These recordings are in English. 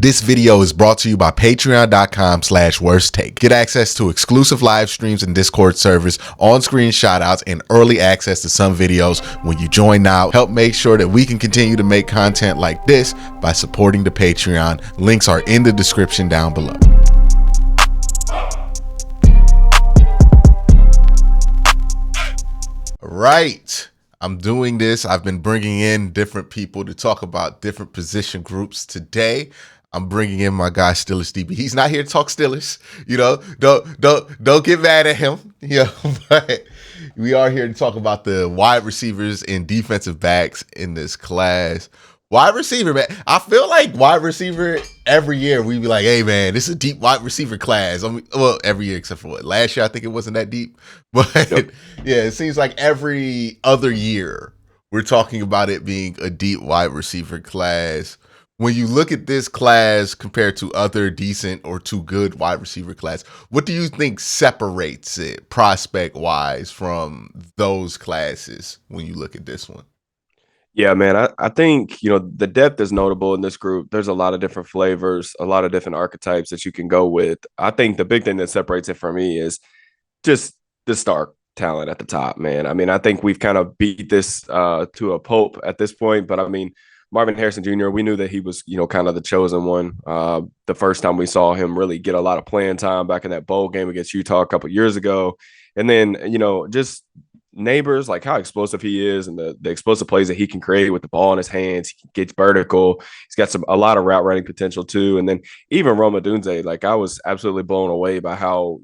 This video is brought to you by patreon.com/worsttake. Get access to exclusive live streams and Discord servers, on-screen shoutouts, and early access to some videos when you join now. Help make sure that we can continue to make content like this by supporting the Patreon. Links are in the description down below. Right. I'm doing this. I've been bringing in different people to talk about different position groups. Today, I'm bringing in my guy Steelers DB. He's not here to talk Steelers. Don't get mad at him. But we are here to talk about the wide receivers and defensive backs in this class. Wide receiver, man. I feel like wide receiver every year we be like, hey, man, this is a deep wide receiver class. Well, every year except for last year, I think it wasn't that deep. But yeah, it seems like every other year we're talking about it being a deep wide receiver class. When you look at this class compared to other decent or too good wide receiver class, what do you think separates it prospect-wise from those classes when you look at this one? Yeah, man, I think, the depth is notable in this group. There's a lot of different flavors, a lot of different archetypes that you can go with. I think the big thing that separates it for me is just the star talent at the top, man. I mean, I think we've kind of beat this to a pulp at this point, but I mean, Marvin Harrison Jr., we knew that he was, kind of the chosen one. The first time we saw him really get a lot of playing time back in that bowl game against Utah a couple of years ago. And then, just Neighbors, like how explosive he is and the explosive plays that he can create with the ball in his hands. He gets vertical. He's got a lot of route running potential too. And then even Rome Odunze, like I was absolutely blown away by how,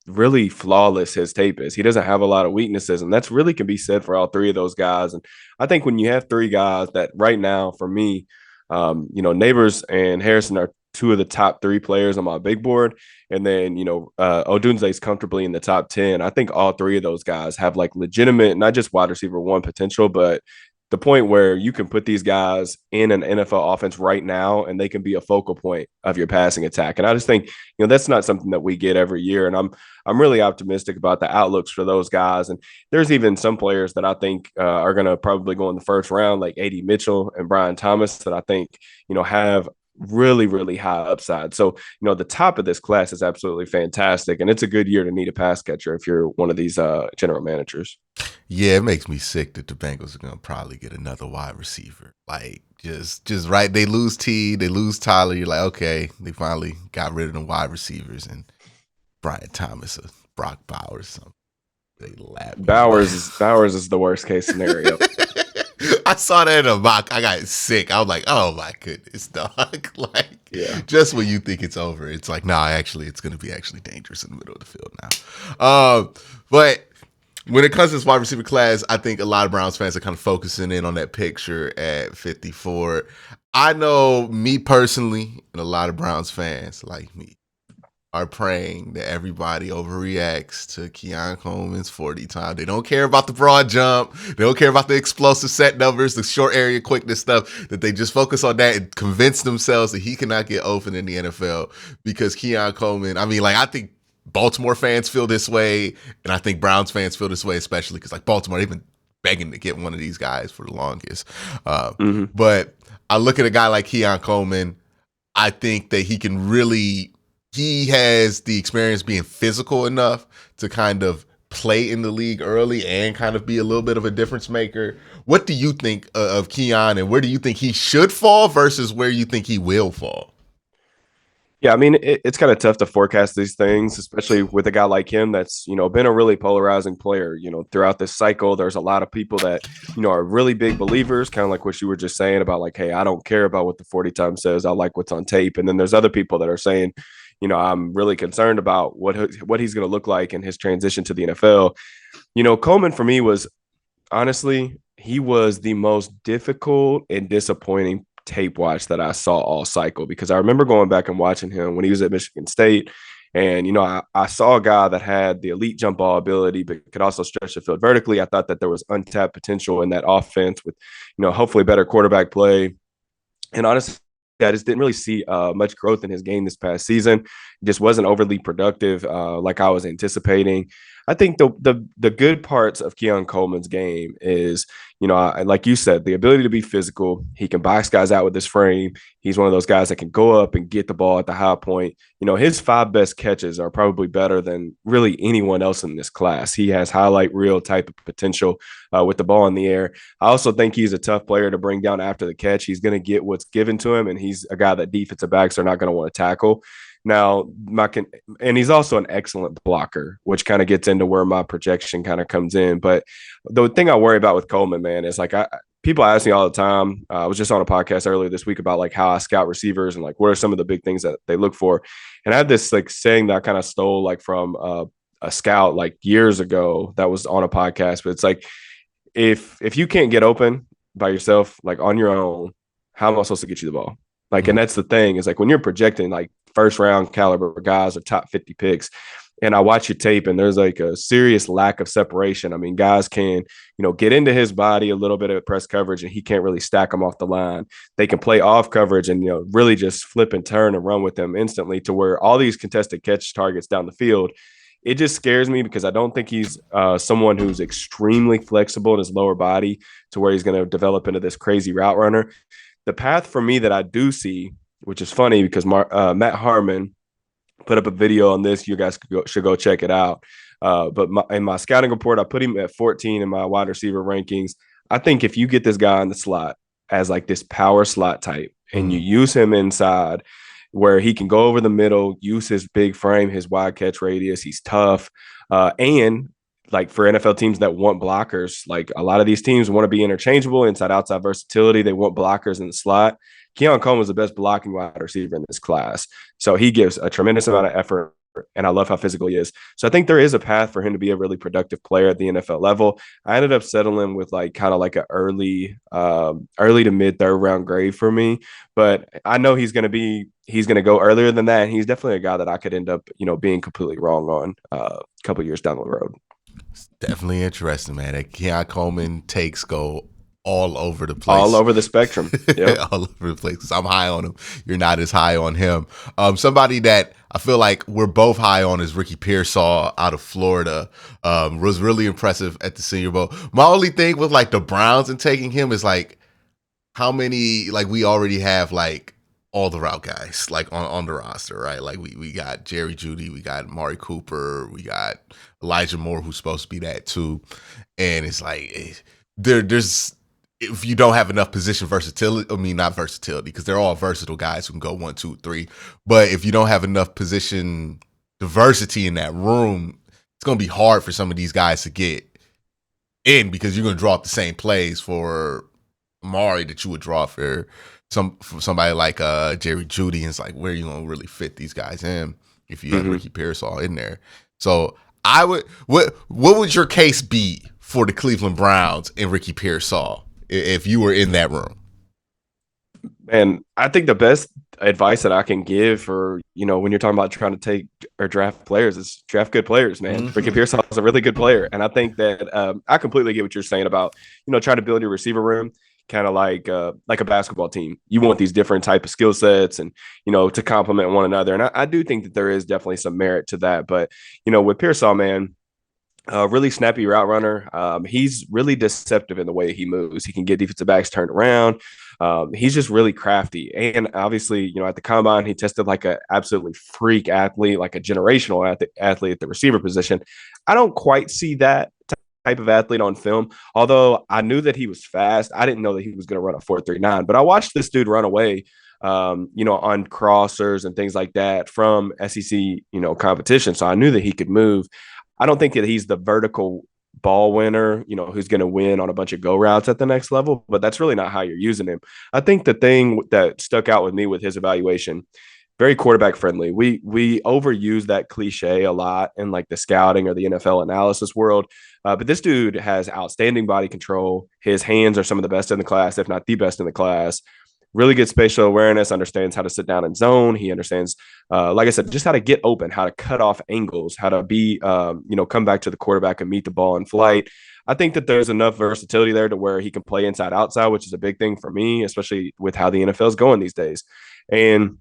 really flawless his tape is. He doesn't have a lot of weaknesses, and that's really can be said for all three of those guys. And I think when you have three guys that right now, for me, Neighbors and Harrison are two of the top three players on my big board. And then, Odunze is comfortably in the top 10. I think all three of those guys have like legitimate, not just wide receiver one potential, but the point where you can put these guys in an NFL offense right now and they can be a focal point of your passing attack. And I just think, that's not something that we get every year. And I'm really optimistic about the outlooks for those guys. And there's even some players that I think are going to probably go in the first round, like A.D. Mitchell and Brian Thomas, that I think, have really, really high upside. So, the top of this class is absolutely fantastic. And it's a good year to need a pass catcher if you're one of these general managers. Yeah, it makes me sick that the Bengals are going to probably get another wide receiver. Like, just right. They lose T, they lose Tyler. You're like, okay, they finally got rid of the wide receivers. And Brian Thomas or Brock Bowers or something. They laugh. Bowers is the worst case scenario. I saw that in a mock. I got sick. I was like, oh my goodness, dog. Just when you think it's over, it's like, no, actually, it's going to be actually dangerous in the middle of the field now. But when it comes to this wide receiver class, I think a lot of Browns fans are kind of focusing in on that picture at 54. I know me personally and a lot of Browns fans like me are praying that everybody overreacts to Keon Coleman's 40 time. They don't care about the broad jump. They don't care about the explosive set numbers, the short area quickness stuff, that they just focus on that and convince themselves that he cannot get open in the NFL because Keon Coleman, I think Baltimore fans feel this way, and I think Browns fans feel this way, especially because Baltimore, they've been begging to get one of these guys for the longest. But I look at a guy like Keon Coleman, I think that he has the experience being physical enough to kind of play in the league early and kind of be a little bit of a difference maker. What do you think of Keon, and where do you think he should fall versus where you think he will fall? Yeah, I mean, it's kind of tough to forecast these things, especially with a guy like him that's, been a really polarizing player. Throughout this cycle, there's a lot of people that, are really big believers, kind of like what you were just saying about like, hey, I don't care about what the 40 time says. I like what's on tape. And then there's other people that are saying, I'm really concerned about what he's going to look like in his transition to the NFL. Coleman for me was, honestly, he was the most difficult and disappointing tape watch that I saw all cycle, because I remember going back and watching him when he was at Michigan State. And, I saw a guy that had the elite jump ball ability, but could also stretch the field vertically. I thought that there was untapped potential in that offense with, hopefully better quarterback play. And honestly, I just didn't really see much growth in his game this past season. He just wasn't overly productive like I was anticipating. I think the good parts of Keon Coleman's game is, like you said, the ability to be physical. He can box guys out with his frame. He's one of those guys that can go up and get the ball at the high point. His 5 best catches are probably better than really anyone else in this class. He has highlight reel type of potential with the ball in the air. I also think he's a tough player to bring down after the catch. He's going to get what's given to him, and he's a guy that defensive backs are not going to want to tackle. Now, and he's also an excellent blocker, which kind of gets into where my projection kind of comes in. But the thing I worry about with Coleman, man, is like people ask me all the time. I was just on a podcast earlier this week about like how I scout receivers and like what are some of the big things that they look for. And I had this like saying that I kind of stole like from a scout like years ago that was on a podcast. But it's like if you can't get open by yourself, like on your own, how am I supposed to get you the ball? Like, and that's the thing is like when you're projecting like first round caliber guys or top 50 picks, and I watch your tape and there's like a serious lack of separation. I mean, guys can, get into his body a little bit of press coverage and he can't really stack them off the line. They can play off coverage and, really just flip and turn and run with them instantly to where all these contested catch targets down the field. It just scares me because I don't think he's someone who's extremely flexible in his lower body to where he's going to develop into this crazy route runner. The path for me that I do see, which is funny because Matt Harmon put up a video on this. You guys should go check it out. But in my scouting report, I put him at 14 in my wide receiver rankings. I think if you get this guy in the slot as like this power slot type and you use him inside where he can go over the middle, use his big frame, his wide catch radius, he's tough. And like for NFL teams that want blockers, like a lot of these teams want to be interchangeable, inside-outside versatility. They want blockers in the slot. Keon Coleman is the best blocking wide receiver in this class. So he gives a tremendous amount of effort, and I love how physical he is. So I think there is a path for him to be a really productive player at the NFL level. I ended up settling with like kind of like an early to mid third round grade for me, but I know he's going to go earlier than that. And he's definitely a guy that I could end up, being completely wrong on a couple years down the road. It's definitely interesting, man. That Keon Coleman takes go all over the place. All over the spectrum. Yep. All over the place. 'Cause I'm high on him. You're not as high on him. Somebody that I feel like we're both high on is Ricky Pearsall out of Florida. Was really impressive at the Senior Bowl. My only thing with like the Browns and taking him is like how many, like we already have like all the route guys like on the roster, right? Like we got Jerry Jeudy, we got Amari Cooper, we got Elijah Moore, who's supposed to be that too. And it's like there's if you don't have enough position versatility, I mean not versatility because they're all versatile guys who can go 1, 2, 3. But if you don't have enough position diversity in that room, it's gonna be hard for some of these guys to get in because you're gonna draw up the same plays for Amari that you would draw for somebody like Jerry Jeudy. And it's like, where are you gonna really fit these guys in if you have Ricky Pearsall in there? So I would what would your case be for the Cleveland Browns and Ricky Pearsall if you were in that room? And I think the best advice that I can give for, when you're talking about trying to take or draft players is draft good players, man. Ricky Pearsall is a really good player. And I think that I completely get what you're saying about, trying to build your receiver room. Kind of like a basketball team. You want these different type of skill sets and, to complement one another. And I do think that there is definitely some merit to that. But, with Pearsall, man, really snappy route runner. He's really deceptive in the way he moves. He can get defensive backs turned around. He's just really crafty. And obviously, at the combine, he tested like an absolutely freak athlete, like a generational athlete at the receiver position. I don't quite see that type of athlete on film. Although I knew that he was fast, I didn't know that he was going to run a 4.39. But I watched this dude run away, on crossers and things like that from SEC, competition. So I knew that he could move. I don't think that he's the vertical ball winner, who's going to win on a bunch of go routes at the next level. But that's really not how you're using him. I think the thing that stuck out with me with his evaluation, very quarterback friendly. We overuse that cliche a lot in like the scouting or the NFL analysis world. But this dude has outstanding body control. His hands are some of the best in the class, if not the best in the class. Really good spatial awareness, understands how to sit down in zone. He understands, like I said, just how to get open, how to cut off angles, how to be, come back to the quarterback and meet the ball in flight. I think that there's enough versatility there to where he can play inside outside, which is a big thing for me, especially with how the NFL is going these days. And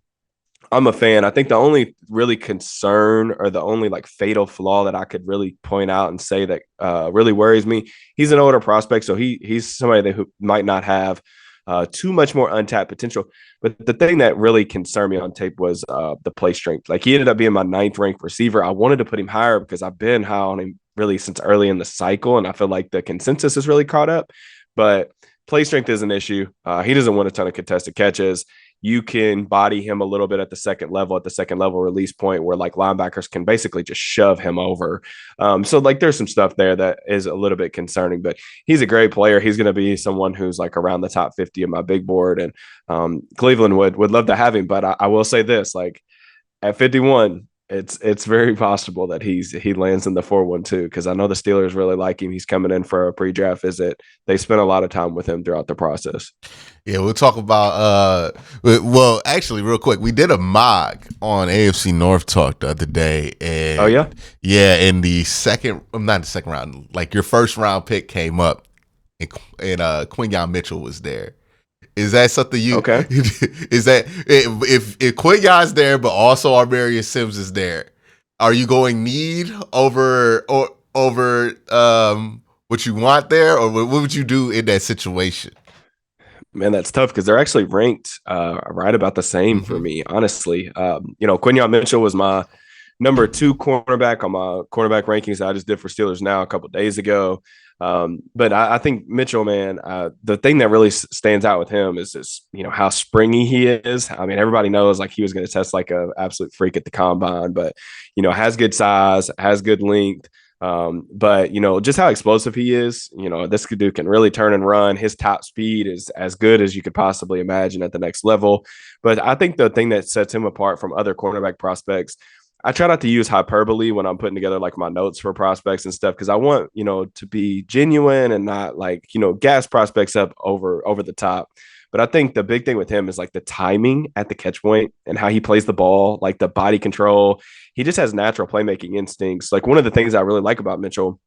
I'm a fan. I think the only really concern or the only like fatal flaw that I could really point out and say that really worries me, he's an older prospect, so he's somebody that who might not have too much more untapped potential. But the thing that really concerned me on tape was the play strength. Like he ended up being my ninth ranked receiver. I wanted to put him higher because I've been high on him really since early in the cycle, and I feel like the consensus is really caught up. But play strength is an issue. He doesn't win a ton of contested catches. You can body him a little bit at the second level release point where like linebackers can basically just shove him over. So like there's some stuff there that is a little bit concerning, but he's a great player. He's going to be someone who's like around the top 50 of my big board, and Cleveland would love to have him. But I will say this, like at 51, it's very possible that he lands in the 4-1-2 because I know the Steelers really like him. He's coming in for a pre-draft visit. They spent a lot of time with him throughout the process. Yeah, we'll talk about well, actually real quick, we did a mock on AFC North Talk the other day, and Oh yeah? yeah, in the second, not the second round, like your first round pick came up, and Quinyon Mitchell was there. Is that something you? Okay. Is that if Quinyon's there, but also Armarius Sims is there? Are you going need over what you want there, or what would you do in that situation? Man, that's tough because they're actually ranked right about the same for me, honestly. Quinyon Mitchell was my number 2 cornerback on my cornerback rankings that I just did for Steelers Now a couple of days ago. But I think Mitchell, man, the thing that really stands out with him is just, how springy he is. I mean, everybody knows like he was going to test like an absolute freak at the combine, but, has good size, has good length. But just how explosive he is, this dude can really turn and run. His top speed is as good as you could possibly imagine at the next level. But I think the thing that sets him apart from other cornerback prospects, I try not to use hyperbole when I'm putting together like my notes for prospects and stuff, because I want, to be genuine and not like, gas prospects up over the top. But I think the big thing with him is like the timing at the catch point and how he plays the ball, like the body control. He just has natural playmaking instincts. Like one of the things I really like about Mitchell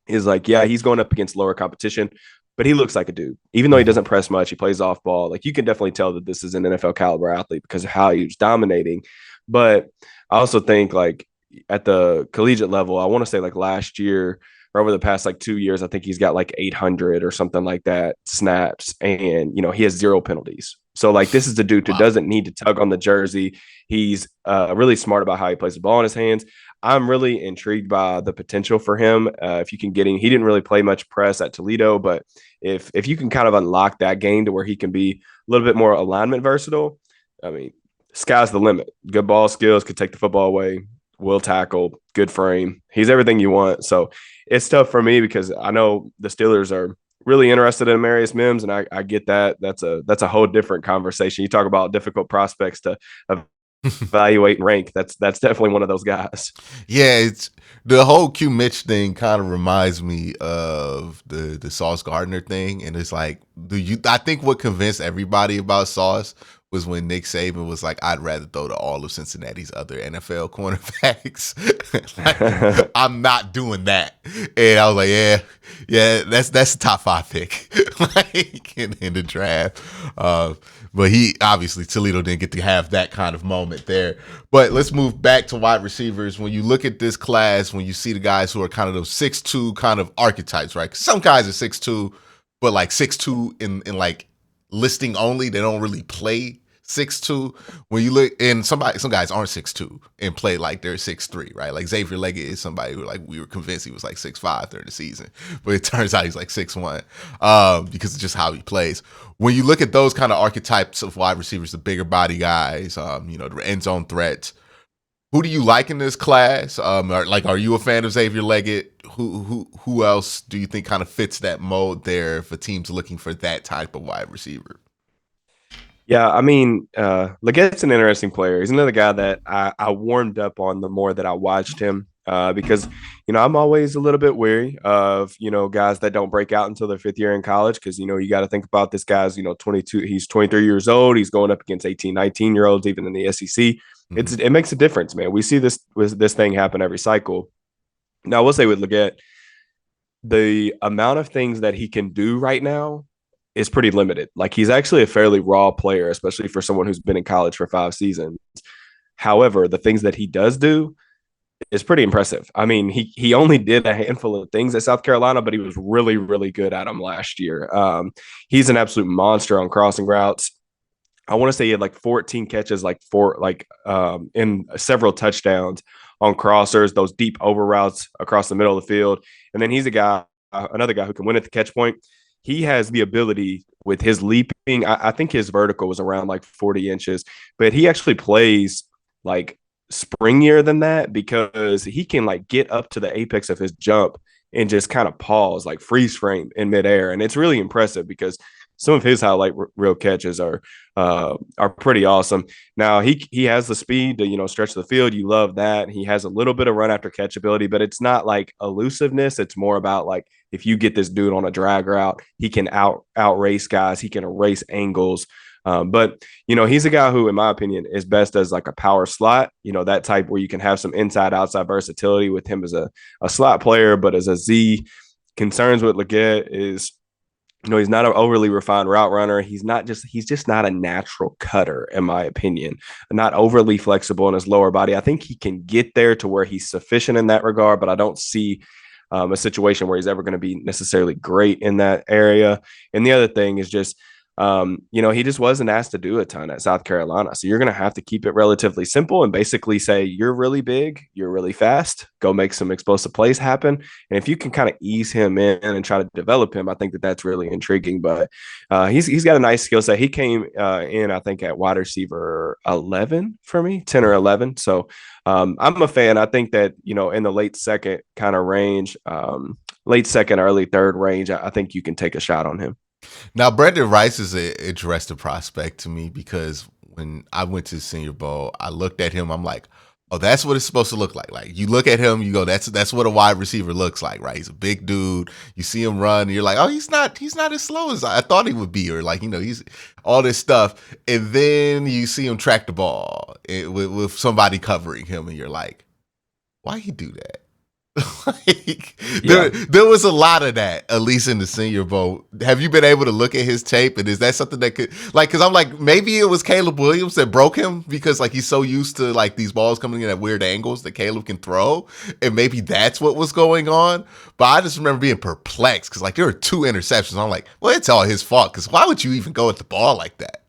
is like, yeah, he's going up against lower competition, but he looks like a dude. Even though he doesn't press much, he plays off ball. Like you can definitely tell that this is an NFL caliber athlete because of how he was dominating. But I also think like at the collegiate level, I want to say like last year or over the past like 2 years, I think he's got like 800 or something like that snaps, and he has 0 penalties. So like this is the dude who doesn't need to tug on the jersey. He's really smart about how he plays the ball in his hands. I'm really intrigued by the potential for him. If you can get him, he didn't really play much press at Toledo, but if you can kind of unlock that game to where he can be a little bit more alignment versatile, I mean, sky's the limit. Good ball skills, could take the football away, will tackle, good frame. He's everything you want. So it's tough for me because I know the Steelers are really interested in Marius Mims, and I get that. That's a whole different conversation. You talk about difficult prospects to evaluate and rank. That's definitely one of those guys. Yeah, it's the whole Q Mitch thing kind of reminds me of the Sauce Gardner thing, and it's like, I think what convinced everybody about Sauce was when Nick Saban was like, I'd rather throw to all of Cincinnati's other NFL cornerbacks. Like, I'm not doing that. And I was like, yeah, that's the top 5 pick like in the draft. But he obviously Toledo didn't get to have that kind of moment there. But let's move back to wide receivers. When you look at this class, when you see the guys who are kind of those 6'2" kind of archetypes, right? 'Cause some guys are 6'2", but like 6'2" in like listing only, they don't really play 6'2". When you look, and some guys aren't 6'2" and play like they're 6'3", right? Like Xavier Legette is somebody who like we were convinced he was like 6'5" during the season, but it turns out he's like 6'1", because of just how he plays. When you look at those kind of archetypes of wide receivers, the bigger body guys, the end zone threats, who do you like in this class? Are you a fan of Xavier Legette? Who else do you think kind of fits that mold there for teams looking for that type of wide receiver? Yeah, I mean, Legette's an interesting player. He's another guy that I warmed up on the more that I watched him, because, I'm always a little bit wary of, guys that don't break out until their 5th year in college because, you got to think about this guy's, 22, he's 23 years old. He's going up against 18, 19-year-olds, even in the SEC. Mm-hmm. It makes a difference, man. We see this thing happen every cycle. Now, I will say with Legette, the amount of things that he can do right now is pretty limited. Like he's actually a fairly raw player, especially for someone who's been in college for 5 seasons. However, the things that he does do is pretty impressive. I mean, he only did a handful of things at South Carolina, but he was really, really good at them last year. He's an absolute monster on crossing routes. I want to say he had like 14 catches, in several touchdowns on crossers, those deep over routes across the middle of the field. And then he's another guy who can win at the catch point. He has the ability with his leaping. I think his vertical was around like 40 inches, but he actually plays like springier than that because he can like get up to the apex of his jump and just kind of pause, like freeze frame in midair. And it's really impressive because some of his highlight real catches are pretty awesome. Now he has the speed to stretch the field. You love that. He has a little bit of run after catch ability, but it's not like elusiveness. It's more about like if you get this dude on a drag route, he can out race guys. He can erase angles. But he's a guy who, in my opinion, is best as like a power slot. That type where you can have some inside outside versatility with him as a slot player, but as a Z. Concerns with Legette is he's not an overly refined route runner. He's just not a natural cutter, in my opinion. Not overly flexible in his lower body. I think he can get there to where he's sufficient in that regard, but I don't see a situation where he's ever going to be necessarily great in that area. And the other thing is just, he just wasn't asked to do a ton at South Carolina. So you're going to have to keep it relatively simple and basically say, you're really big, you're really fast, go make some explosive plays happen. And if you can kind of ease him in and try to develop him, I think that that's really intriguing. But he's got a nice skill set. He came in, I think, at wide receiver 11 for me, 10 or 11. So I'm a fan. I think that, in the late second kind of range, late second, early third range, I think you can take a shot on him. Now, Brendan Rice is an interesting prospect to me because when I went to the Senior Bowl, I looked at him. I'm like, oh, that's what it's supposed to look like. Like you look at him, you go, that's what a wide receiver looks like, right? He's a big dude. You see him run, and you're like, oh, he's not as slow as I thought he would be, or like he's all this stuff, and then you see him track the ball with somebody covering him, and you're like, why he do that? There was a lot of that, at least in the Senior Bowl. Have you been able to look at his tape, and is that something that could because I'm like, maybe it was Caleb Williams that broke him because like he's so used to like these balls coming in at weird angles that Caleb can throw, and maybe that's what was going on. But I just remember being perplexed because like there were 2 interceptions. I'm like, well, it's all his fault because why would you even go at the ball like that?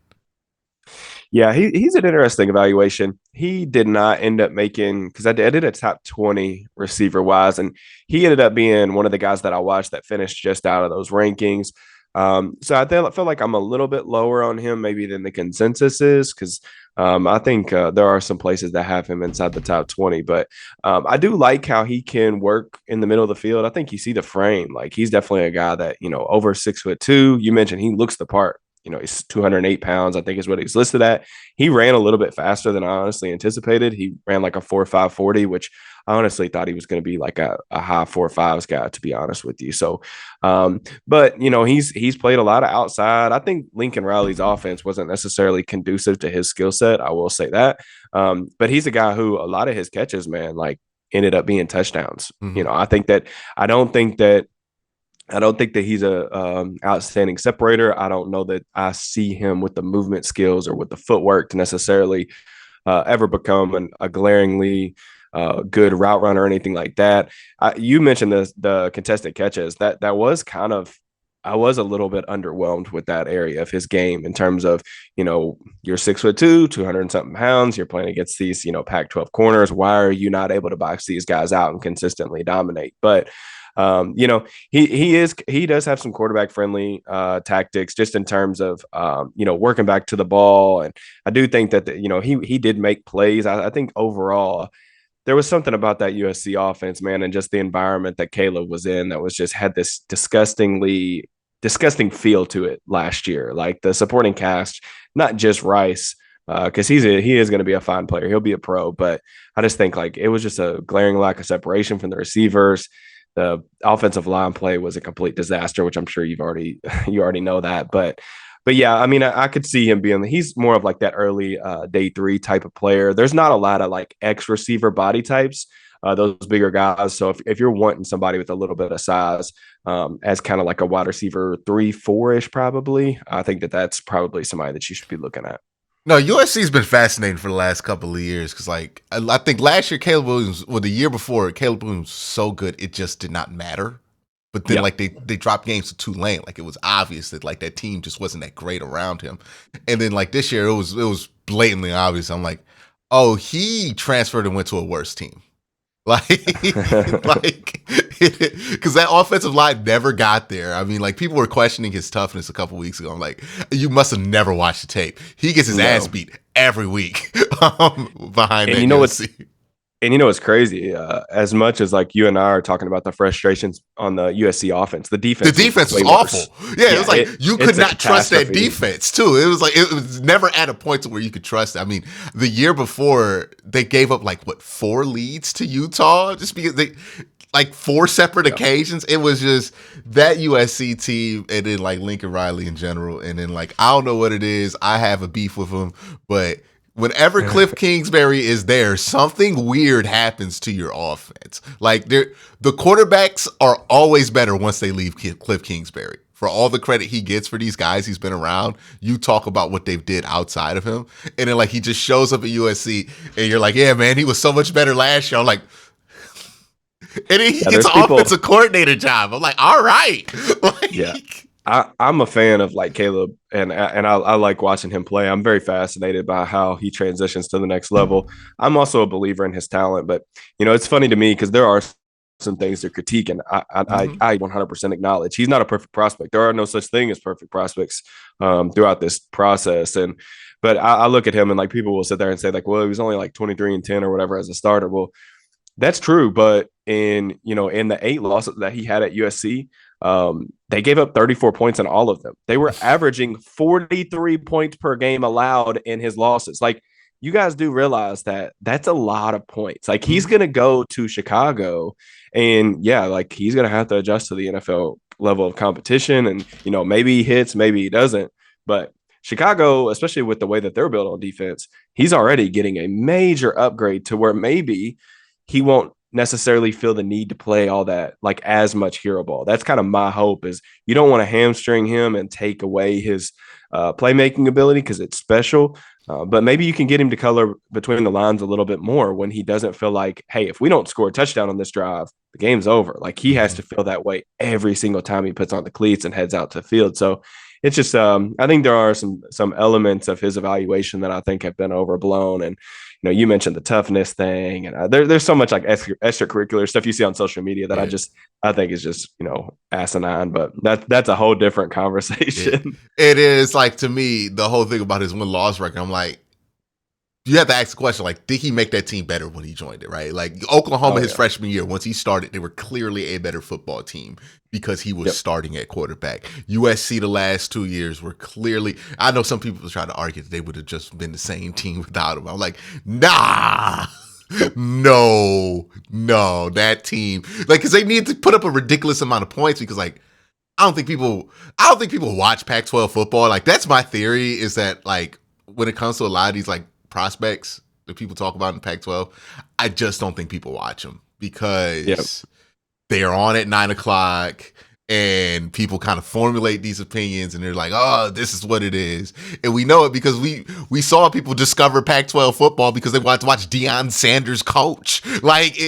Yeah, he's an interesting evaluation. He did not end up making because I did a top 20 receiver wise, and he ended up being one of the guys that I watched that finished just out of those rankings. So I feel like I'm a little bit lower on him maybe than the consensus is because I think there are some places that have him inside the top 20, but I do like how he can work in the middle of the field. I think you see the frame. Like he's definitely a guy that, over 6'2". You mentioned he looks the part. He's 208 pounds, I think is what he's listed at. He ran a little bit faster than I honestly anticipated. He ran like a 4.5 40, which I honestly thought he was going to be like a high 4.5s guy, to be honest with you. So, but he's played a lot of outside. I think Lincoln Riley's offense wasn't necessarily conducive to his skill set. I will say that. But he's a guy who a lot of his catches, man, like ended up being touchdowns. Mm-hmm. I don't think that he's a outstanding separator. I don't know that I see him with the movement skills or with the footwork to necessarily ever become a glaringly good route runner or anything like that. You mentioned the contested catches. That was kind of, I was a little bit underwhelmed with that area of his game in terms of, you're 6'2", 200 and something pounds. You're playing against these, Pac-12 corners. Why are you not able to box these guys out and consistently dominate? But he does have some quarterback friendly tactics just in terms of working back to the ball, and I do think that he did make plays. I think overall there was something about that USC offense, man, and just the environment that Caleb was in that was just had this disgusting feel to it last year. Like the supporting cast, not just Rice, because he is going to be a fine player. He'll be a pro, but I just think like it was just a glaring lack of separation from the receivers. The offensive line play was a complete disaster, which I'm sure you already know that. But yeah, I mean, I could see him he's more of like that early day 3 type of player. There's not a lot of like X receiver body types, those bigger guys. So if you're wanting somebody with a little bit of size as kind of like a wide receiver 3, 4-ish, probably, I think that's probably somebody that you should be looking at. No, USC's been fascinating for the last couple of years because, like, I think last year Caleb Williams, well, the year before Caleb Williams was so good it just did not matter. But then, Yeah. like, they dropped games to Tulane. Like, it was obvious that like that team just wasn't that great around him. And then like this year, it was blatantly obvious. I'm like, oh, he transferred and went to a worse team. Like, like, because that offensive line never got there. I mean, like, people were questioning his toughness a couple weeks ago. I'm like, you must have never watched the tape. He gets his ass No. beat every week behind And that you know what's USC. and you know what's crazy? As much as like you and I are talking about the frustrations on the USC offense, the The defense was defense was way awful. worse. Yeah, it Yeah, was like you could it's a not trust that catastrophe. defense too. It was never at a point to where you could trust it. I mean, the year before they gave up like what 4 leads to Utah just because they like 4 separate Yeah. occasions. It was just that USC team and then like Lincoln Riley in general. And then like I don't know what it is. I have a beef with him, but whenever Cliff Kingsbury is there, something weird happens to your offense. Like the quarterbacks are always better once they leave Cliff Kingsbury. For all the credit he gets for these guys he's been around, you talk about what they've did outside of him, and then like he just shows up at USC, and you're like, yeah, man, he was so much better last year. I'm like, and then he Yeah, gets there's an people. offensive coordinator job. I'm like, all right, Yeah, like, I'm a fan of like Caleb, and I like watching him play. I'm very fascinated by how he transitions to the next level. I'm also a believer in his talent, but it's funny to me because there are some things to critique, and mhm. I 100% acknowledge he's not a perfect prospect. There are no such thing as perfect prospects throughout this process, and but I look at him and like people will sit there and say like, well, he was only like 23-10 or whatever as a starter. Well, that's true, but in the 8 losses that he had at USC, they gave up 34 points in all of them. They were averaging 43 points per game allowed in his losses. Like you guys do realize that that's a lot of points. Like he's Mhm. going to go to Chicago, and yeah, like he's going to have to adjust to the NFL level of competition, and maybe he hits, maybe he doesn't, but. Chicago, especially with the way that they're built on defense, he's already getting a major upgrade to where maybe he won't necessarily feel the need to play all that like as much hero ball. That's kind of my hope is you don't want to hamstring him and take away his playmaking ability because it's special. But maybe you can get him to color between the lines a little bit more when he doesn't feel like, hey, if we don't score a touchdown on this drive, the game's over. Like he has Mhm. to feel that way every single time he puts on the cleats and heads out to the field. So it's just I think there are some elements of his evaluation that I think have been overblown. And you mentioned the toughness thing, and there's so much like extracurricular stuff you see on social media that Yeah. I think is just asinine. But that's a whole different It, conversation. it is like to me the whole thing about his win loss record. I'm like, you have to ask the question, like, did he make that team better when he joined it, right? Like Oklahoma Oh his yeah, freshman year, once he started, they were clearly a better football team because he was yep. starting at quarterback. USC the last 2 years were clearly, I know some people try to argue that they would have just been the same team without him. I'm like, nah. Nope. No, that team, like, because they need to put up a ridiculous amount of points because, like, I don't think people watch Pac-12 football. Like that's my theory is that like when it comes to a lot of these like prospects that people talk about in Pac-12, I just don't think people watch them Yep. because they are on at 9 o'clock and people kind of formulate these opinions and they're like, oh, this is what it is. And we know it because we saw people discover Pac-12 football because they wanted to watch Deion Sanders coach. Like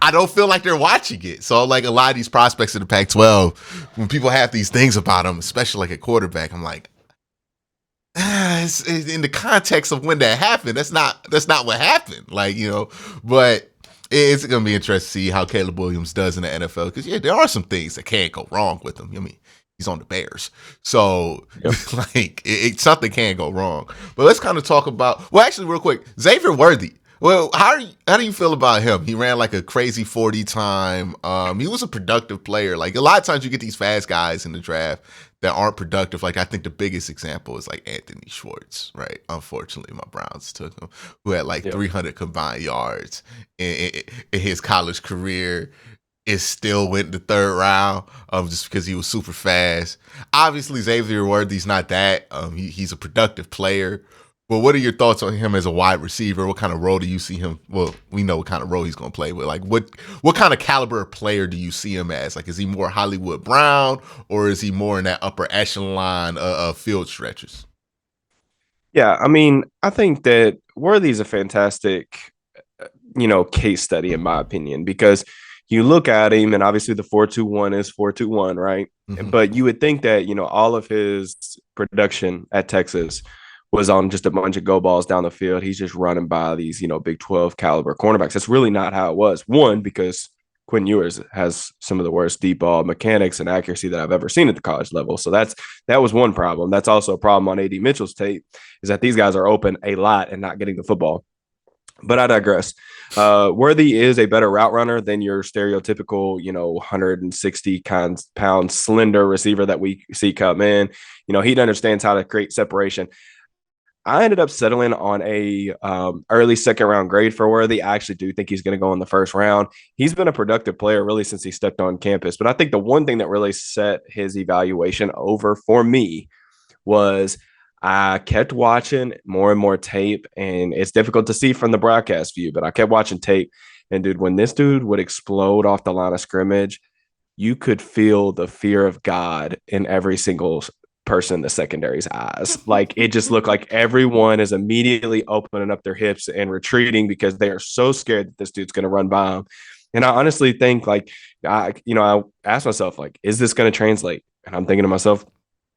I don't feel like they're watching it. So like a lot of these prospects in the Pac-12, when people have these things about them, especially like a quarterback, I'm like, it's in the context of when that happened, that's not what happened. Like, but it's gonna be interesting to see how Caleb Williams does in the NFL because yeah, there are some things that can't go wrong with him. I mean, he's on the Bears, so Yep. like something can't go wrong. But let's kind of talk about. Well, actually, real quick, Xavier Worthy. Well, how do you feel about him? He ran like a crazy 40 time. He was a productive player. Like a lot of times you get these fast guys in the draft that aren't productive. Like I think the biggest example is like Anthony Schwartz, right? Unfortunately, my Browns took him, who had like Yep. 300 combined yards in his college career. It still went in the third round, just because he was super fast. Obviously, Xavier Worthy's not that. He's a productive player. But what are your thoughts on him as a wide receiver? What kind of role do you see him? Well, we know what kind of role he's going to play, but like, what kind of caliber of player do you see him as? Like, is he more Hollywood Brown, or is he more in that upper echelon of field stretchers? Yeah, I mean, I think that Worthy's a fantastic, case study in my opinion, because you look at him and obviously the 4.21 is 4.21, right? Hmm. But you would think that, all of his production at Texas was on just a bunch of go balls down the field. He's just running by these, Big 12 caliber cornerbacks. That's really not how it was. One, because Quinn Ewers has some of the worst deep ball mechanics and accuracy that I've ever seen at the college level. So that was one problem. That's also a problem on AD Mitchell's tape, is that these guys are open a lot and not getting the football. But I digress. Worthy is a better route runner than your stereotypical, 160 pound slender receiver that we see come in. He understands how to create separation. I ended up settling on a early second round grade for Worthy. I actually do think he's going to go in the first round. He's been a productive player really since he stepped on campus. But I think the one thing that really set his evaluation over for me was I kept watching more and more tape, and it's difficult to see from the broadcast view, but I kept watching tape. And dude, when this dude would explode off the line of scrimmage, you could feel the fear of God in every single person in the secondary's eyes. Like it just looked like everyone is immediately opening up their hips and retreating because they are so scared that this dude's going to run by them. And I honestly think I asked myself, like, is this going to translate? And I'm thinking to myself,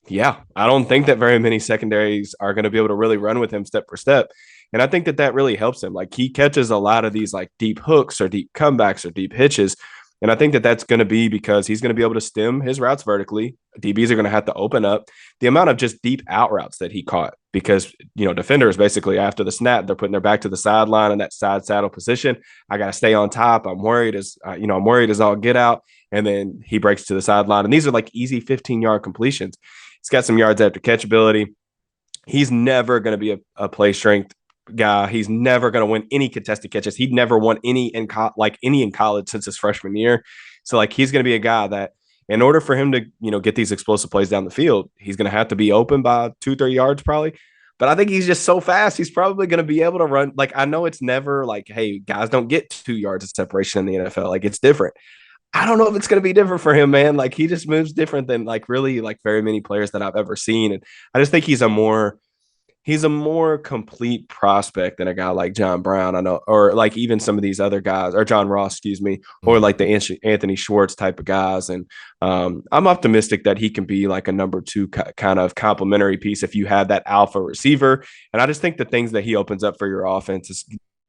yeah, I don't think that very many secondaries are going to be able to really run with him step for step. And I think that that really helps him. Like he catches a lot of these like deep hooks or deep comebacks or deep hitches. And I think that that's going to be because he's going to be able to stem his routes vertically. DBs are going to have to open up the amount of just deep out routes that he caught because, defenders basically after the snap, they're putting their back to the sideline in that side saddle position. I got to stay on top. I'm worried I'm worried as all get out. And then he breaks to the sideline. And these are like easy 15-yard completions. He's got some yards after catchability. He's never going to be a play strength guy. He's never going to win any contested catches. He'd never won any in college since his freshman year. So like he's going to be a guy that in order for him to get these explosive plays down the field, he's going to have to be open by 2-3 yards probably. But I think he's just so fast. He's probably going to be able to run. Like I know it's never like, hey, guys don't get 2 yards of separation in the NFL. Like it's different. I don't know if it's going to be different for him, man. Like he just moves different than like really like very many players that I've ever seen. And I just think he's a more complete prospect than a guy like John Brown, I know, or like even some of these other guys, or John Ross, excuse me, or like the Anthony Schwartz type of guys. And I'm optimistic that he can be like a number two kind of complementary piece if you have that alpha receiver. And I just think the things that he opens up for your offense is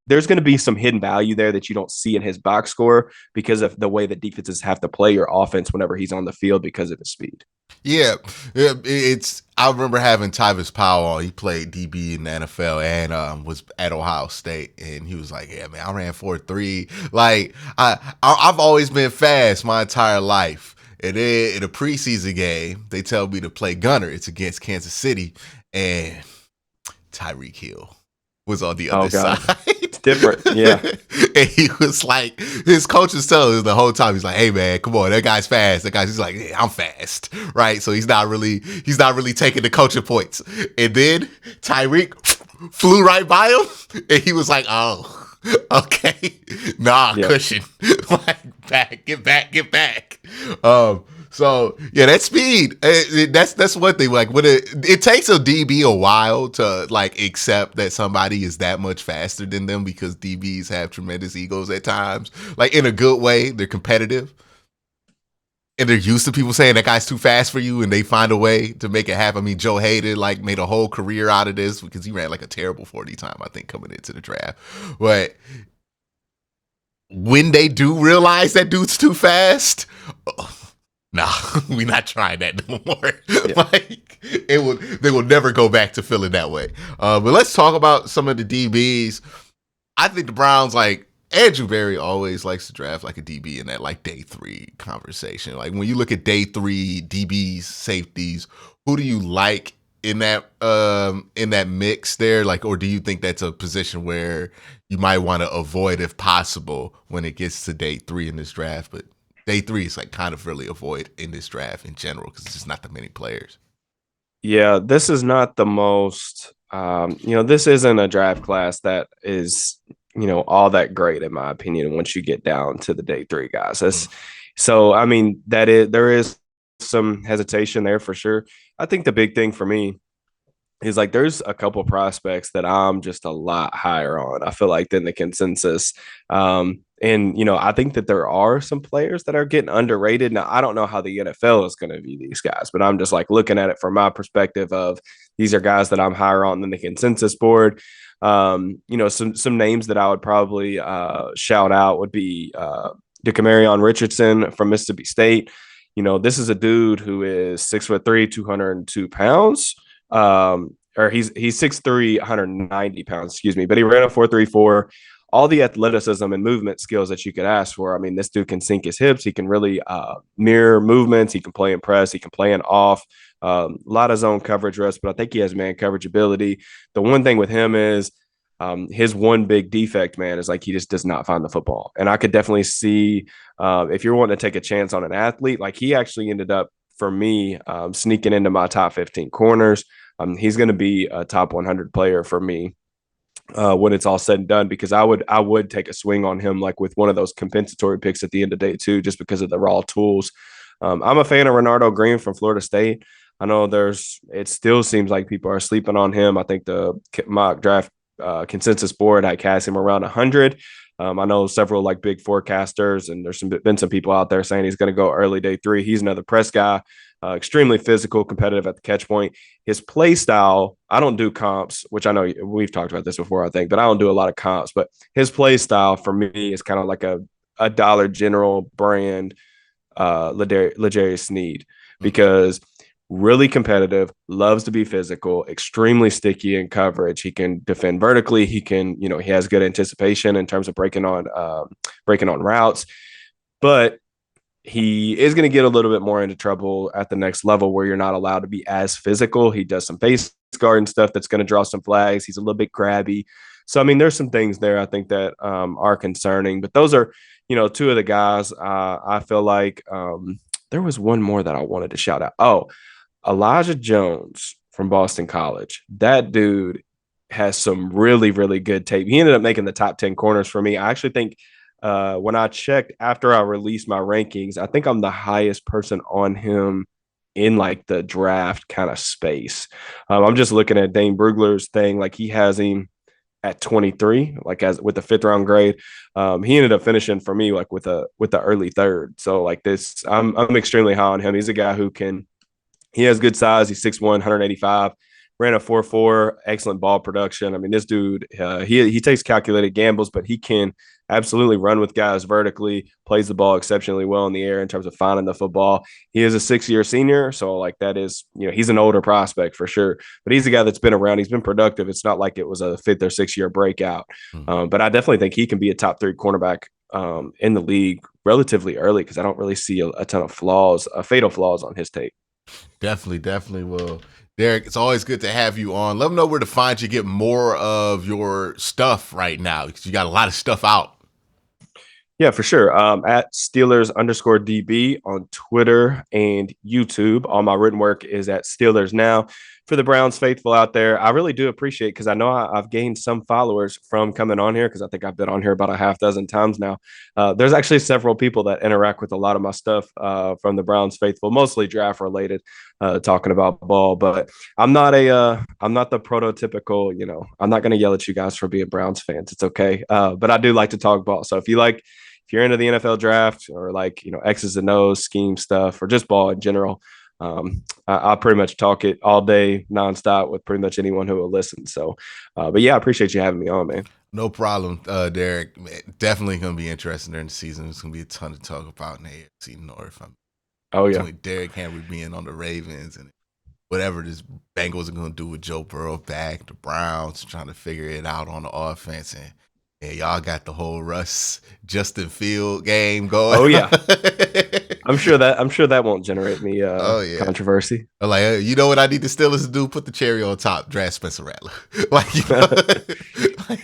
there's going to be some hidden value there that you don't see in his box score because of the way that defenses have to play your offense whenever he's on the field because of his speed. Yeah, it's. I remember having Tyvis Powell on. He played DB in the NFL and was at Ohio State, and he was like, "Yeah, man, I ran 4.3. Like I've always been fast my entire life." And then in a preseason game, they tell me to play gunner. It's against Kansas City, and Tyreek Hill was on the Oh other God, side. it's different. Yeah, And he was like, his coach was telling him the whole time, he's like, "Hey man, come on, that guy's fast." He's like, "Hey, I'm fast," right? So he's not really taking the coaching points. And then Tyreek flew right by him, and he was like, "Oh, okay, nah, yeah. cushion, like get back." So yeah, that speed. That's one thing. Like when it takes a DB a while to like accept that somebody is that much faster than them because DBs have tremendous egos at times. Like in a good way, they're competitive and they're used to people saying that guy's too fast for you, and they find a way to make it happen. I mean, Joe Hayden like made a whole career out of this because he ran like a terrible 40 time, I think, coming into the draft. But when they do realize that dude's too fast. Nah, we're not trying that no more. Yeah. Like they will never go back to feeling that way. But let's talk about some of the DBs. I think the Browns, like Andrew Berry, always likes to draft like a DB in that like day 3 conversation. Like when you look at day 3 DBs, safeties, who do you like in that mix there? Like, or do you think that's a position where you might want to avoid if possible when it gets to day 3 in this draft? But day 3 is like kind of really avoid in this draft in general because it's just not that many players. Yeah, this is not the most, this isn't a draft class that is, all that great in my opinion. Once you get down to the day 3 guys, so I mean there is some hesitation there for sure. I think the big thing for me He's like, there's a couple prospects that I'm just a lot higher on, I feel like, than the consensus. And, I think that there are some players that are getting underrated. Now, I don't know how the NFL is going to view these guys, but I'm just like looking at it from my perspective of these are guys that I'm higher on than the consensus board. Some names that I would probably shout out would be Decamerion Richardson from Mississippi State. This is a dude who is 6'3", 202 pounds. Or he's 6'3", 190 pounds, excuse me, but he ran a 4.34. All the athleticism and movement skills that you could ask for. I mean, this dude can sink his hips. He can really mirror movements. He can play in press. He can play in off. A lot of zone coverage reps, but I think he has man coverage ability. The one thing with him is his one big defect, man, is like he just does not find the football. And I could definitely see if you're wanting to take a chance on an athlete, like he actually ended up, for me, sneaking into my top 15 corners. He's going to be a top 100 player for me when it's all said and done, because I would take a swing on him like with one of those compensatory picks at the end of day two, just because of the raw tools. I'm a fan of Renardo Green from Florida State. I know it still seems like people are sleeping on him. I think the mock draft consensus board had cast him around 100. I know several like big forecasters, and there's been some people out there saying he's going to go early day 3. He's another press guy, extremely physical, competitive at the catch point. His play style, I don't do comps, which I know we've talked about this before, I think, but I don't do a lot of comps. But his play style for me is kind of like a Dollar General brand L'Jarius Sneed, because really competitive, loves to be physical, extremely sticky in coverage. He can defend vertically. He has good anticipation in terms of breaking on routes, but he is going to get a little bit more into trouble at the next level where you're not allowed to be as physical. He does some face guard and stuff that's going to draw some flags. He's a little bit grabby. So, I mean, there's some things there I think that are concerning, but those are, two of the guys. I feel like there was one more that I wanted to shout out. Oh, Elijah Jones from Boston College. That dude has some really, really good tape. He ended up making the top 10 corners for me. I actually think when I checked after I released my rankings, I think I'm the highest person on him in like the draft kind of space. I'm just looking at Dane Brugler's thing. Like he has him at 23, like as with the 5th round grade. He ended up finishing for me like with the early 3rd. So like this, I'm extremely high on him. He's a guy who he has good size. He's 6'1", 185, ran a 4.4, excellent ball production. I mean, this dude, he takes calculated gambles, but he can absolutely run with guys vertically, plays the ball exceptionally well in the air in terms of finding the football. He is a 6-year senior, so like that is, he's an older prospect for sure, but he's a guy that's been around. He's been productive. It's not like it was a 5th or 6th-year breakout, but I definitely think he can be a top 3 cornerback in the league relatively early, because I don't really see a ton of fatal flaws on his tape. Definitely will. Derek, it's always good to have you on. Let them know where to find you, get more of your stuff right now, because you got a lot of stuff out. Yeah, for sure. At Steelers_DB on Twitter and YouTube. All my written work is at Steelers Now. For the Browns faithful out there, I really do appreciate, because I know I've gained some followers from coming on here, because I think I've been on here about a half dozen times now. There's actually several people that interact with a lot of my stuff from the Browns faithful, mostly draft related, talking about ball. But I'm not the prototypical, I'm not going to yell at you guys for being Browns fans. It's okay. But I do like to talk ball. So if you're into the NFL draft, or like, X's and O's, scheme stuff, or just ball in general, I pretty much talk it all day nonstop with pretty much anyone who will listen. So, but yeah, I appreciate you having me on, man. No problem, Derek. Definitely going to be interesting during the season. There's going to be a ton to talk about in the AFC North. Oh yeah, Derek Henry being on the Ravens and whatever this Bengals are going to do with Joe Burrow back, the Browns trying to figure it out on the offense, and y'all got the whole Russ Justin Field game going. Oh yeah. I'm sure that won't generate me controversy. Like, you know what I need the Steelers to do? Put the cherry on top. Draft Spencer Rattler.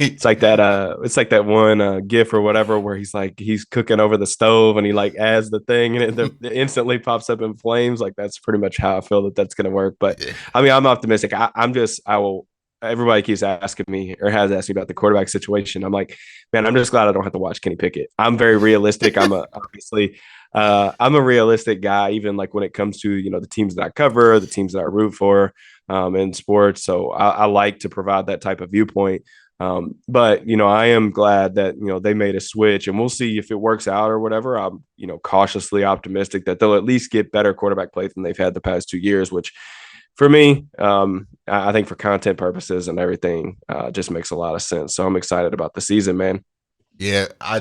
It's like that one GIF or whatever where he's cooking over the stove and he like adds the thing and it instantly pops up in flames. Like that's pretty much how I feel that's going to work. But I mean, I'm optimistic. Everybody keeps asking me or has asked me about the quarterback situation. I'm like, man, I'm just glad I don't have to watch Kenny Pickett. I'm very realistic. I'm a realistic guy, even like when it comes to, the teams that I cover, the teams that I root for. in sports. So I like to provide that type of viewpoint. But I am glad that they made a switch, and we'll see if it works out or whatever. I'm cautiously optimistic that they'll at least get better quarterback play than they've had the past 2 years, which for me, I think for content purposes and everything, just makes a lot of sense. So I'm excited about the season, man. Yeah, I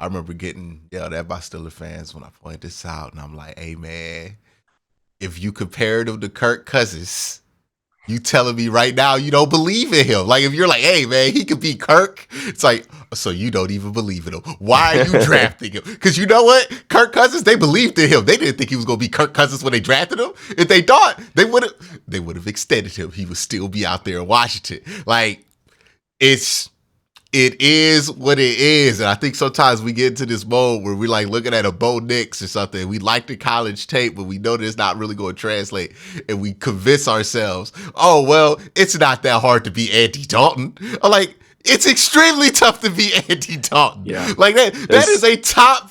remember getting yelled at by Steelers fans when I pointed this out, and I'm like, hey man, if you compared him to Kirk Cousins, you telling me right now you don't believe in him. Like, if you're like, hey man, he could be Kirk, it's like, so you don't even believe in him. Why are you drafting him? Because you know what? Kirk Cousins, they believed in him. They didn't think he was going to be Kirk Cousins when they drafted him. If they thought, they would have extended him. He would still be out there in Washington. Like, it is what it is. And I think sometimes we get into this mode where we like looking at a Bo Nix or something. We like the college tape, but we know that it's not really going to translate. And we convince ourselves, oh, well, it's not that hard to be Andy Dalton. I'm like, it's extremely tough to be Andy Dalton. Yeah. Like that is a top,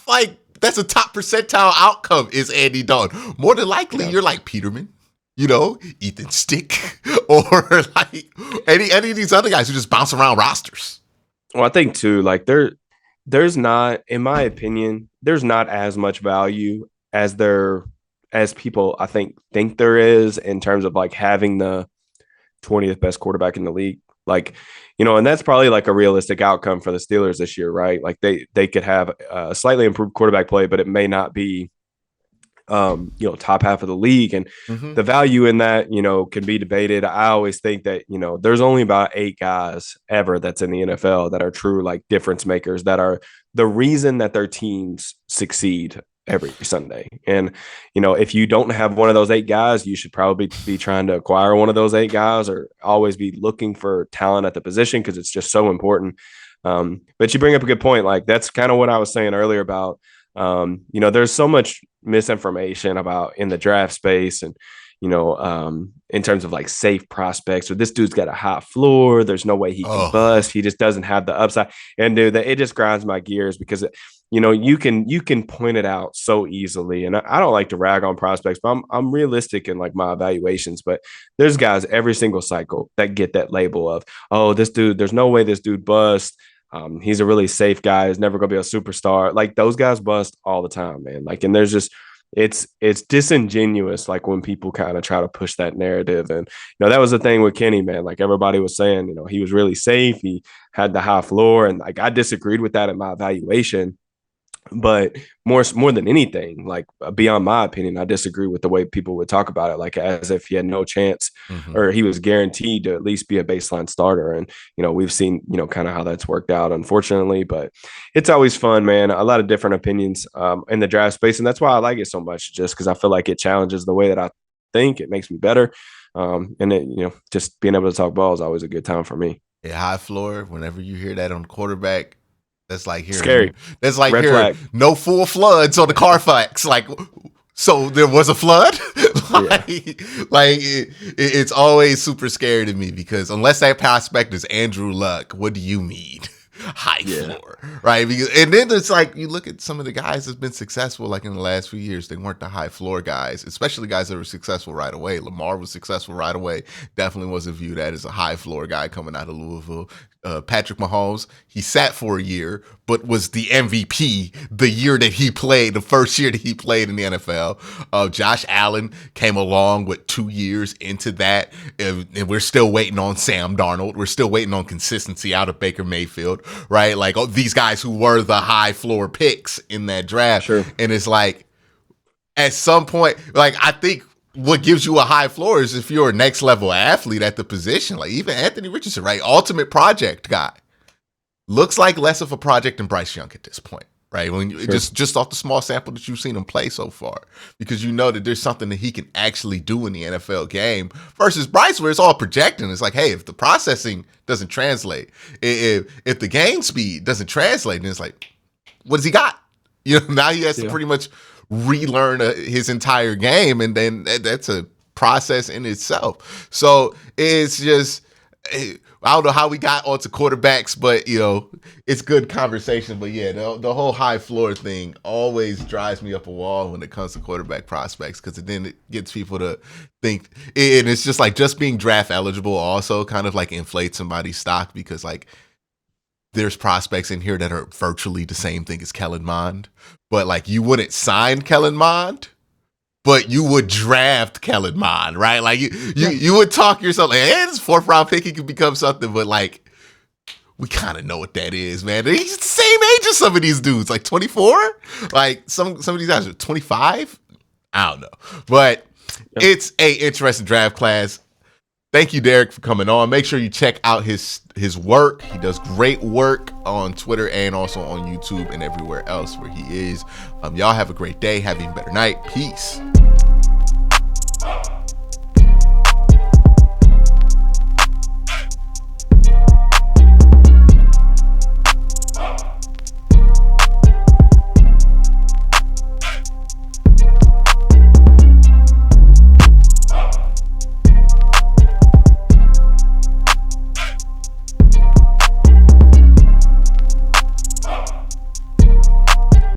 that's a top percentile outcome is Andy Dalton. More than likely, you're like Peterman. Ethan Stick, or like any of these other guys who just bounce around rosters. Well, I think too, like there's not, in my opinion, there's not as much value as people I think there is in terms of like having the 20th best quarterback in the league. Like, and that's probably like a realistic outcome for the Steelers this year, right? Like they could have a slightly improved quarterback play, but it may not be top half of the league, and the value in that can be debated. I always think that there's only about 8 guys ever that's in the NFL that are true like difference makers, that are the reason that their teams succeed every Sunday. And if you don't have one of those 8 guys, you should probably be trying to acquire one of those 8 guys, or always be looking for talent at the position, because it's just so important. But you bring up a good point. Like, that's kind of what I was saying earlier about there's so much misinformation about in the draft space, and in terms of like safe prospects, or this dude's got a high floor, there's no way he can bust, he just doesn't have the upside. And dude, it just grinds my gears, because you can point it out so easily. And I don't like to rag on prospects, but I'm realistic in like my evaluations. But there's guys every single cycle that get that label of, oh, this dude, there's no way this dude bust. He's a really safe guy. He's never going to be a superstar. Like, those guys bust all the time, man. Like, and there's just, it's disingenuous. Like, when people kind of try to push that narrative. And, that was the thing with Kenny, man. Like, everybody was saying, he was really safe. He had the high floor. And like, I disagreed with that in my evaluation. But more than anything, like, beyond my opinion, I disagree with the way people would talk about it, like as if he had no chance or he was guaranteed to at least be a baseline starter. And, we've seen, kind of how that's worked out, unfortunately. But it's always fun, man. A lot of different opinions in the draft space. And that's why I like it so much, just because I feel like it challenges the way that I think. It makes me better. And it, just being able to talk ball is always a good time for me. Yeah, high floor, whenever you hear that on the quarterback, that's like hearing scary. That's like hearing no full floods on the Carfax. Like, so there was a flood. It's always super scary to me, because unless that prospect is Andrew Luck, what do you mean high floor, right? Because, and then it's like, you look at some of the guys that's been successful, like in the last few years, they weren't the high floor guys, especially guys that were successful right away. Lamar was successful right away. Definitely wasn't viewed as a high floor guy coming out of Louisville. Patrick Mahomes, he sat for a year, but was the MVP the year that he played, the first year that he played in the NFL. Josh Allen came along with 2 years into that, and we're still waiting on Sam Darnold. We're still waiting on consistency out of Baker Mayfield, right? Like, these guys who were the high floor picks in that draft. Sure. And it's like, at some point, like, I think what gives you a high floor is if you're a next level athlete at the position. Like, even Anthony Richardson, right? Ultimate project guy. Looks like less of a project than Bryce Young at this point, right? When you, just off the small sample that you've seen him play so far, because you know that there's something that he can actually do in the NFL game, versus Bryce, where it's all projecting. It's like, hey, if the processing doesn't translate, if the game speed doesn't translate, then it's like, what does he got? Now he has to pretty much relearn his entire game, and then that's a process in itself. So it's just, I don't know how we got onto quarterbacks, but it's good conversation. But yeah, the whole high floor thing always drives me up a wall when it comes to quarterback prospects, because then it gets people to think, and it's just like just being draft eligible also kind of like inflates somebody's stock, because like there's prospects in here that are virtually the same thing as Kellen Mond, but like you wouldn't sign Kellen Mond, but you would draft Kellen Mond, right? Like you would talk yourself like, hey, this 4th round pick, he could become something, but like we kind of know what that is, man. He's the same age as some of these dudes, like 24. Like some of these guys are 25. I don't know, but it's a interesting draft class. Thank you, Derek, for coming on. Make sure you check out his work. He does great work on Twitter and also on YouTube and everywhere else where he is. Y'all have a great day. Have an even better night. Peace.